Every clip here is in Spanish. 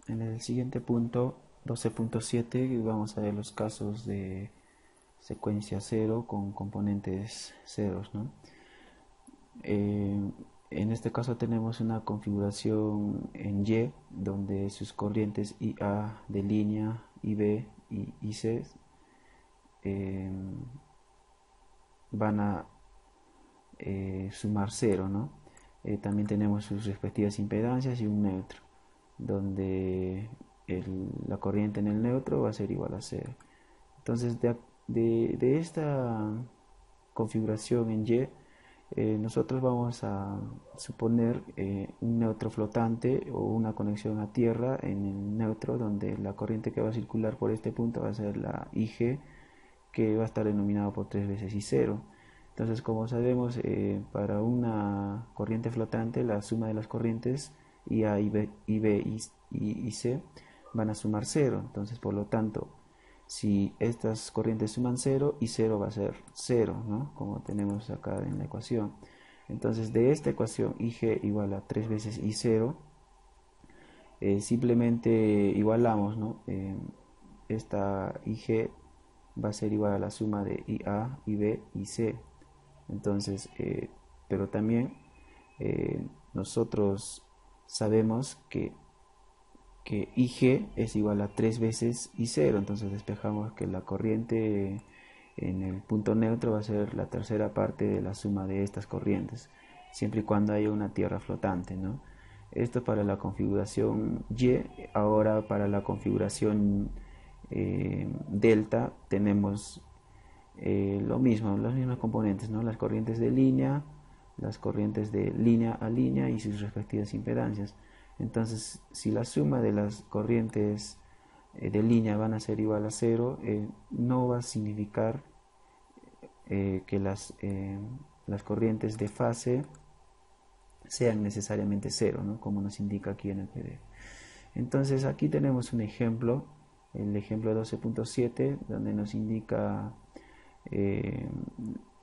En el siguiente punto, 12.7, vamos a ver los casos de secuencia cero con componentes ceros, ¿no? En este caso tenemos una configuración en Y, donde sus corrientes IA de línea, IB y IC eh, van a sumar cero, ¿no? También tenemos sus respectivas impedancias y un neutro, donde la corriente en el neutro va a ser igual a cero. Entonces, de esta configuración en Y, nosotros vamos a suponer un neutro flotante o una conexión a tierra en el neutro, donde la corriente que va a circular por este punto va a ser la IG, que va a estar denominado por 3 veces I0. Entonces, como sabemos, para una corriente flotante, la suma de las corrientes IA, IB y C van a sumar cero. Entonces, por lo tanto, si estas corrientes suman 0, I0 va a ser 0, ¿no? Como tenemos acá en la ecuación. Entonces, de esta ecuación, IG igual a 3 veces I0, simplemente igualamos, ¿no? Esta IG va a ser igual a la suma de IA, IB y C. Entonces, pero también nosotros sabemos que IG es igual a 3 veces I0, entonces despejamos que la corriente en el punto neutro va a ser la tercera parte de la suma de estas corrientes, siempre y cuando haya una tierra flotante, ¿no? Esto para la configuración Y. Ahora para la configuración delta tenemos lo mismo, los mismos componentes, ¿no? Las corrientes de línea, las corrientes de línea a línea y sus respectivas impedancias. Entonces, si la suma de las corrientes de línea van a ser igual a cero, no va a significar que las corrientes de fase sean necesariamente cero, ¿no? Como nos indica aquí en el PDF. Entonces, aquí tenemos un ejemplo, el ejemplo 12.7, donde nos indica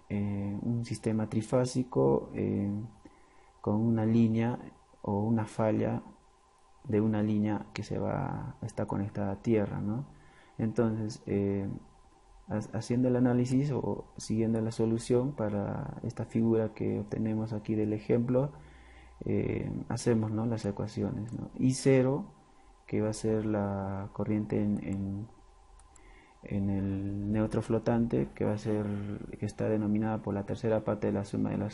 un sistema trifásico con una línea o una falla de una línea que está conectada a tierra, ¿no? Entonces, haciendo el análisis o siguiendo la solución para esta figura que obtenemos aquí del ejemplo, hacemos, ¿no?, las ecuaciones, ¿no? I0, que va a ser la corriente en el neutro flotante, que está denominada por la tercera parte de la suma de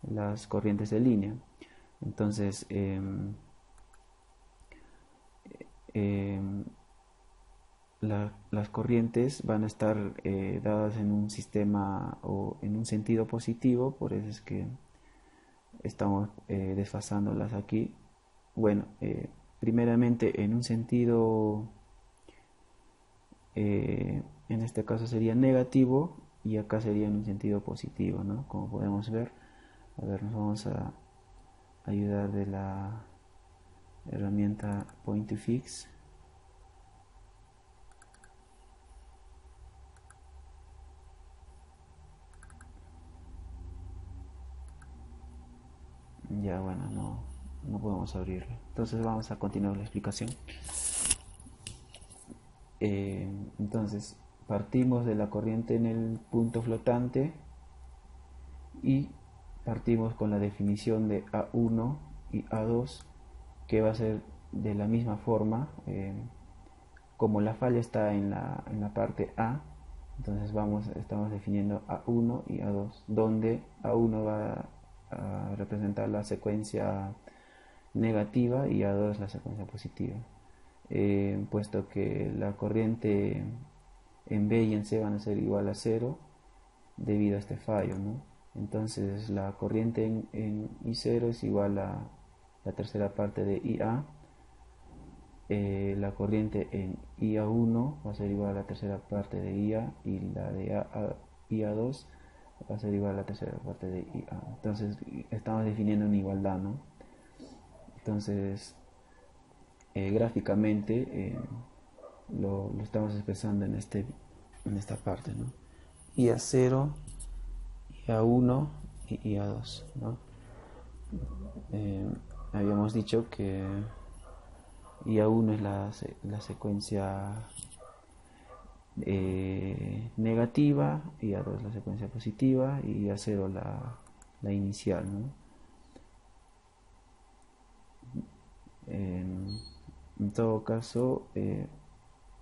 las corrientes de línea. Entonces, las corrientes van a estar dadas en un sistema o en un sentido positivo, por eso es que estamos desfasándolas aquí. Bueno, primeramente en un sentido, en este caso sería negativo, y acá sería en un sentido positivo, ¿no? Como podemos ver. A ver, nos vamos a ayudar de la herramienta Point to Fix. Ya, bueno, no podemos abrirlo. Entonces vamos a continuar la explicación. Entonces, partimos de la corriente en el punto flotante y partimos con la definición de A1 y A2, que va a ser de la misma forma. Como la falla está en la parte A, entonces estamos definiendo A1 y A2, donde A1 va a representar la secuencia negativa y A2 la secuencia positiva, puesto que la corriente en B y en C van a ser igual a 0 debido a este fallo, ¿no? Entonces la corriente en I0 es igual a la tercera parte de IA. La corriente en IA1 va a ser igual a la tercera parte de IA, y la de IA2 va a ser igual a la tercera parte de IA. Entonces estamos definiendo una igualdad, ¿no? Entonces gráficamente lo estamos expresando en esta parte, ¿no? IA0, IA1 y IA2, ¿no? Habíamos dicho que y A1 es la secuencia negativa, y A2 la secuencia positiva, y A0 la inicial, ¿no? En todo caso,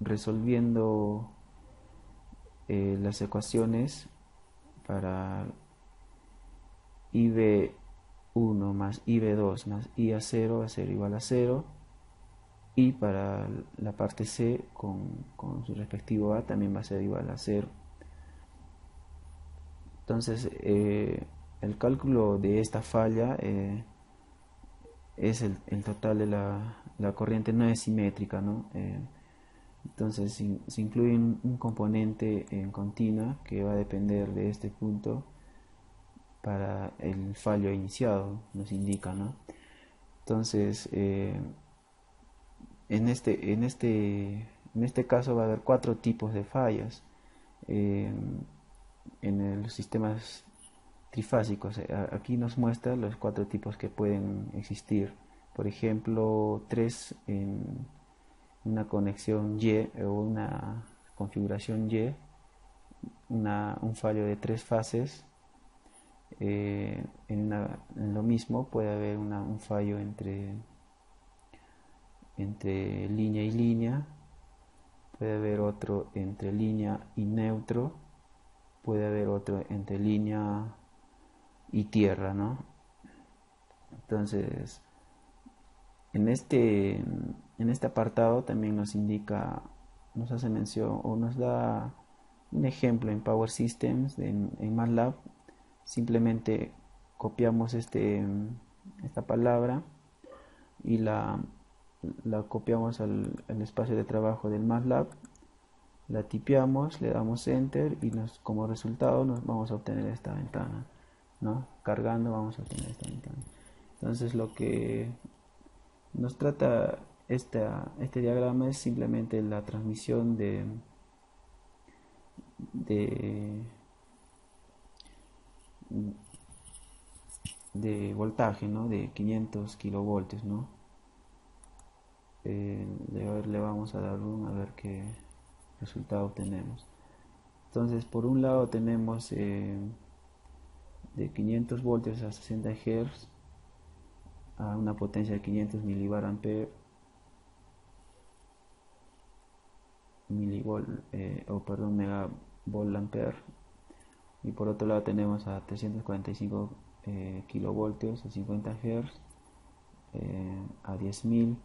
resolviendo las ecuaciones para IB1 más IB2 más IA0 va a ser igual a 0, y para la parte C con su respectivo A también va a ser igual a 0. Entonces el cálculo de esta falla es el total de la corriente no es simétrica, ¿no? Entonces se incluye un componente en continua que va a depender de este punto para el fallo iniciado, nos indica, ¿no? Entonces en este caso va a haber 4 tipos de fallas en los sistemas trifásicos. Aquí nos muestra los 4 tipos que pueden existir. Por ejemplo, 3 en una conexión Y o una configuración Y, un fallo de 3 fases. En lo mismo puede haber un fallo entre línea y línea, puede haber otro entre línea y neutro, puede haber otro entre línea y tierra, ¿no? Entonces en este apartado también nos indica, nos hace mención o nos da un ejemplo en Power Systems en MATLAB. Simplemente copiamos esta palabra y la copiamos al espacio de trabajo del MATLAB, la tipeamos, le damos enter y como resultado nos vamos a obtener esta ventana, ¿no? Cargando vamos a obtener esta ventana. Entonces lo que nos trata este diagrama es simplemente la transmisión de voltaje, ¿no? De 500 kilovoltios, ¿no? Le vamos a dar a ver qué resultado tenemos. Entonces por un lado tenemos de 500 voltios a 60 Hz a una potencia de 500 milivar ampere, megavolt ampere, y por otro lado tenemos a 345 kilovoltios a 50 Hz a 10.000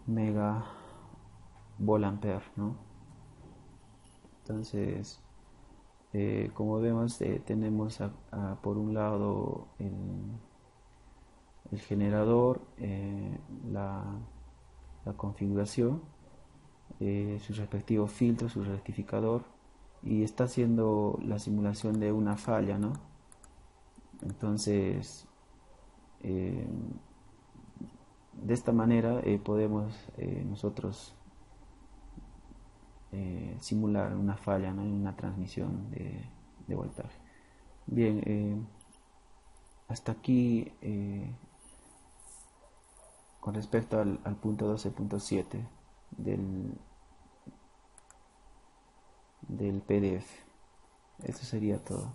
megavolt ampere, ¿no? Entonces como vemos tenemos por un lado el generador, la configuración, su respectivo filtro, su rectificador, y está haciendo la simulación de una falla, ¿no? Entonces de esta manera podemos nosotros simular una falla, ¿no? En una transmisión de voltaje. Bien, hasta aquí con respecto al punto 12.7 del PDF. Eso sería todo.